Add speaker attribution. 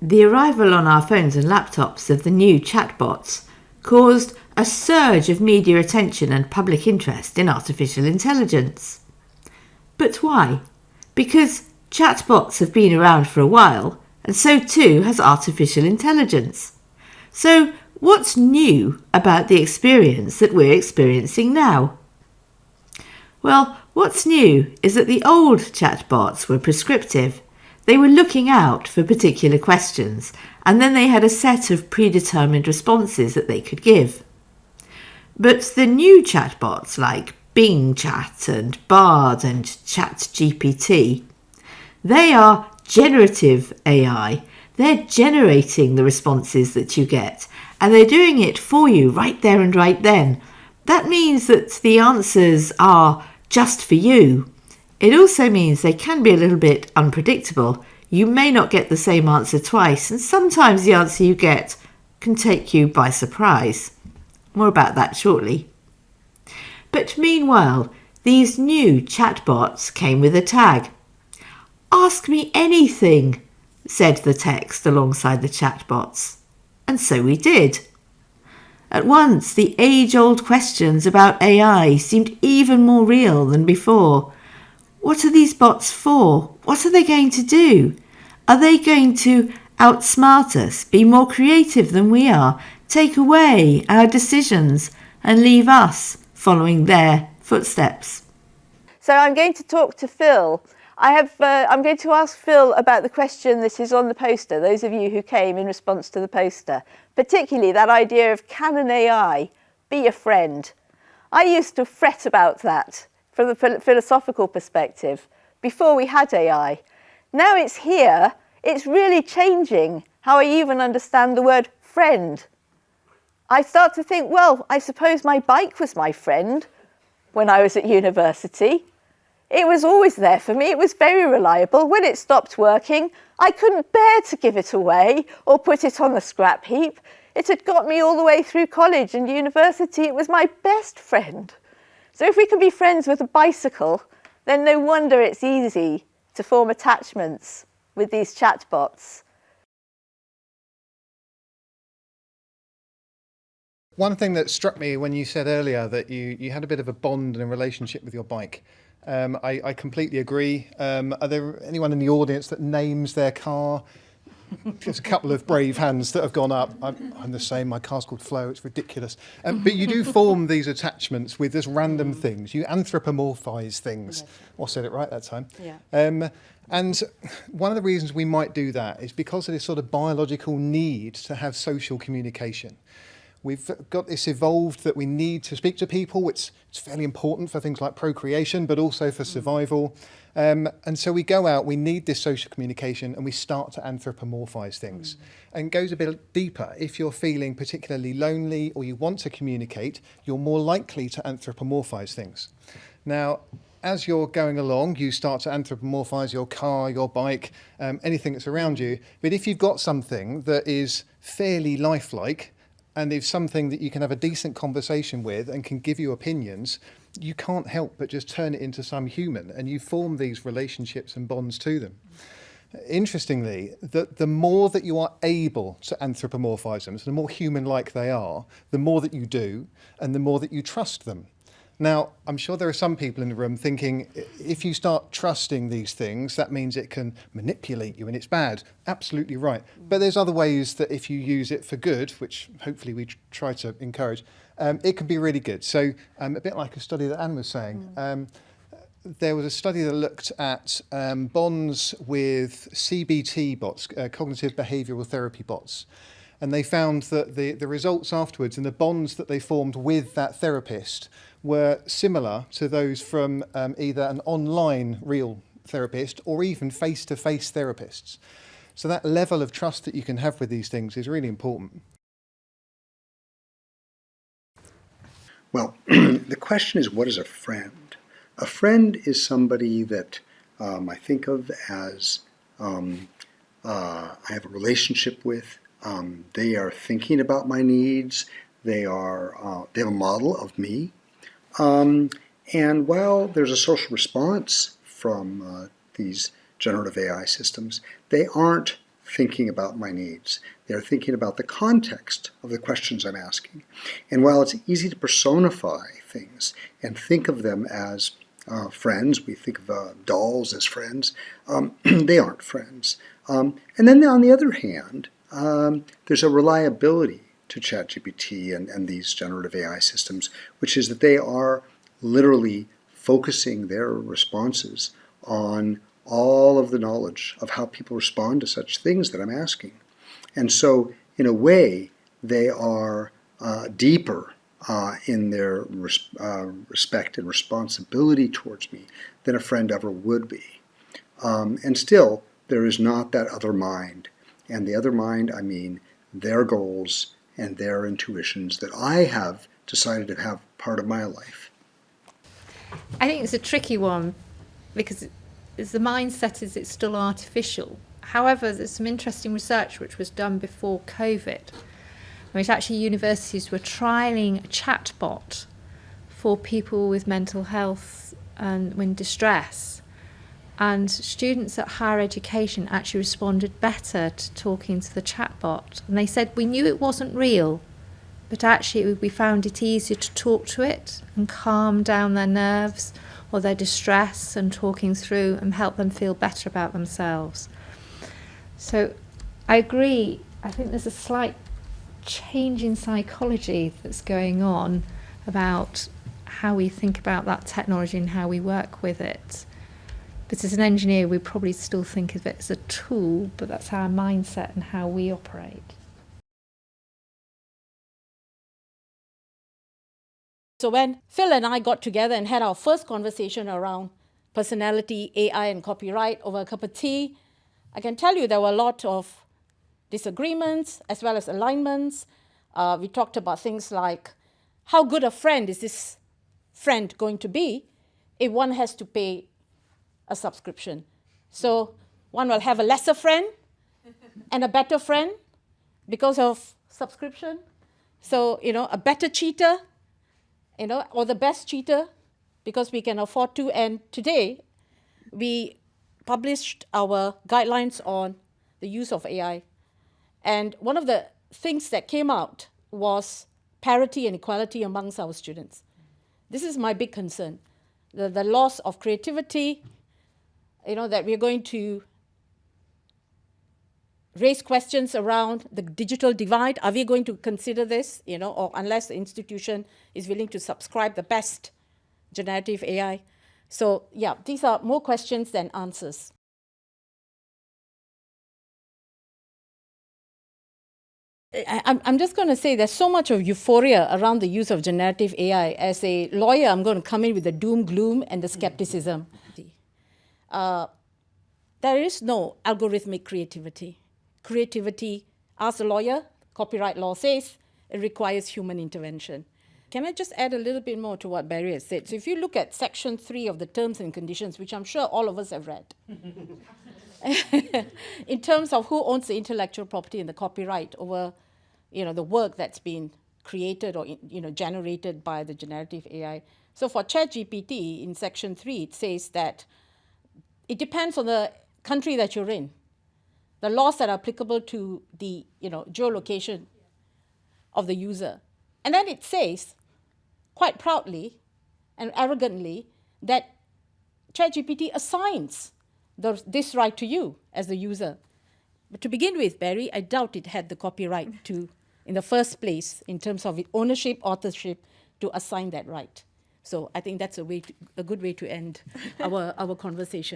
Speaker 1: The arrival on our phones and laptops of the new chatbots caused a surge of media attention and public interest in artificial intelligence. But why? Because chatbots have been around for a while, and so too has artificial intelligence. So what's new about the experience that we're experiencing now? Well, what's new is that the old chatbots were prescriptive. They were looking out for particular questions, and then they had a set of predetermined responses that they could give. But the new chatbots like Bing Chat and Bard and ChatGPT, they are generative AI. They're generating the responses that you get, and they're doing it for you right there and right then. That means that the answers are just for you. It also means they can be a little bit unpredictable. You may not get the same answer twice, and sometimes the answer you get can take you by surprise. More about that shortly. But meanwhile, these new chatbots came with a tag. "Ask me anything," said the text alongside the chatbots. And so we did. At once, the age-old questions about AI seemed even more real than before. What are these bots for? What are they going to do? Are they going to outsmart us, be more creative than we are, take away our decisions and leave us following their footsteps?
Speaker 2: So I'm going to talk to Phil. I'm going to ask Phil about the question that is on the poster, those of you who came in response to the poster, particularly that idea of, can an AI be a friend? I used to fret about that from the philosophical perspective before we had AI. Now it's here, it's really changing how I even understand the word friend. I start to think, well, I suppose my bike was my friend when I was at university. It was always there for me. It was very reliable. When it stopped working, I couldn't bear to give it away or put it on the scrap heap. It had got me all the way through college and university. It was my best friend. So if we can be friends with a bicycle, then no wonder it's easy to form attachments with these chatbots.
Speaker 3: One thing that struck me when you said earlier that you had a bit of a bond and a relationship with your bike, I completely agree. Are there anyone in the audience that names their car? There's a couple of brave hands that have gone up. I'm the same. My car's called Flo. It's ridiculous. But you do form these attachments with just random things. You anthropomorphise things. Yes. I said it right that time.
Speaker 2: Yeah.
Speaker 3: And one of the reasons we might do that is because of this sort of biological need to have social communication. We've got this evolved that we need to speak to people. It's fairly important for things like procreation, but also for survival. And so we go out, we need this social communication, and we start to anthropomorphise things. And it goes a bit deeper. If you're feeling particularly lonely or you want to communicate, you're more likely to anthropomorphise things. Now, as you're going along, you start to anthropomorphise your car, your bike, anything that's around you. But if you've got something that is fairly lifelike, and if something that you can have a decent conversation with and can give you opinions, you can't help but just turn it into some human, and you form these relationships and bonds to them. Interestingly, the more that you are able to anthropomorphise them, so the more human-like they are, the more that you do, and the more that you trust them. Now, I'm sure there are some people in the room thinking, if you start trusting these things, that means it can manipulate you and it's bad. Absolutely right. But there's other ways that if you use it for good, which hopefully we try to encourage, it can be really good. So a bit like a study that Anne was saying, there was a study that looked at bonds with CBT bots, cognitive behavioural therapy bots. And they found that the results afterwards and the bonds that they formed with that therapist were similar to those from either an online real therapist or even face-to-face therapists. So that level of trust that you can have with these things is really important.
Speaker 4: Well, the question is, what is a friend? A friend is somebody that I think of as I have a relationship with. They are thinking about my needs. They have a model of me. And while there's a social response from these generative AI systems, they aren't thinking about my needs. They're thinking about the context of the questions I'm asking. And while it's easy to personify things and think of them as friends, we think of dolls as friends, they aren't friends. And then on the other hand, there's a reliability to ChatGPT and these generative AI systems, which is that they are literally focusing their responses on all of the knowledge of how people respond to such things that I'm asking. And so, in a way, they are deeper in their respect and responsibility towards me than a friend ever would be. And still, there is not that other mind. And the other mind, I mean their goals and their intuitions that I have decided to have part of my life.
Speaker 5: I think it's a tricky one because the mindset is it's still artificial. However, there's some interesting research which was done before COVID, which actually universities were trialling a chatbot for people with mental health and in distress. And students at higher education actually responded better to talking to the chatbot. And they said, we knew it wasn't real, but actually we found it easier to talk to it and calm down their nerves or their distress and talking through and help them feel better about themselves. So I agree. I think there's a slight change in psychology that's going on about how we think about that technology and how we work with it. But as an engineer, we probably still think of it as a tool, but that's our mindset and how we operate.
Speaker 6: So when Phil and I got together and had our first conversation around personality, AI, and copyright over a cup of tea, I can tell you there were a lot of disagreements as well as alignments. We talked about things like how good a friend is this friend going to be if one has to pay a subscription. So one will have a lesser friend and a better friend because of subscription. So, a better cheater, or the best cheater because we can afford to. And today, we published our guidelines on the use of AI. And one of the things that came out was parity and equality amongst our students. This is my big concern. The loss of creativity, that we're going to raise questions around the digital divide. Are we going to consider this, or unless the institution is willing to subscribe the best generative AI? So, yeah, these are more questions than answers. I'm just going to say there's so much of euphoria around the use of generative AI. As a lawyer, I'm going to come in with the doom, gloom, and the skepticism. There is no algorithmic creativity. Creativity, as a lawyer, copyright law says, it requires human intervention. Can I just add a little bit more to what Barry has said? So if you look at Section 3 of the Terms and Conditions, which I'm sure all of us have read, in terms of who owns the intellectual property and the copyright over the work that's been created or generated by the generative AI. So for ChatGPT, in Section 3, it says that it depends on the country that you're in. The laws that are applicable to the geolocation of the user. And then it says, quite proudly and arrogantly, that ChatGPT assigns this right to you as the user. But to begin with, Barry, I doubt it had the copyright to, in the first place, in terms of ownership, authorship, to assign that right. So I think that's a good way to end our conversation.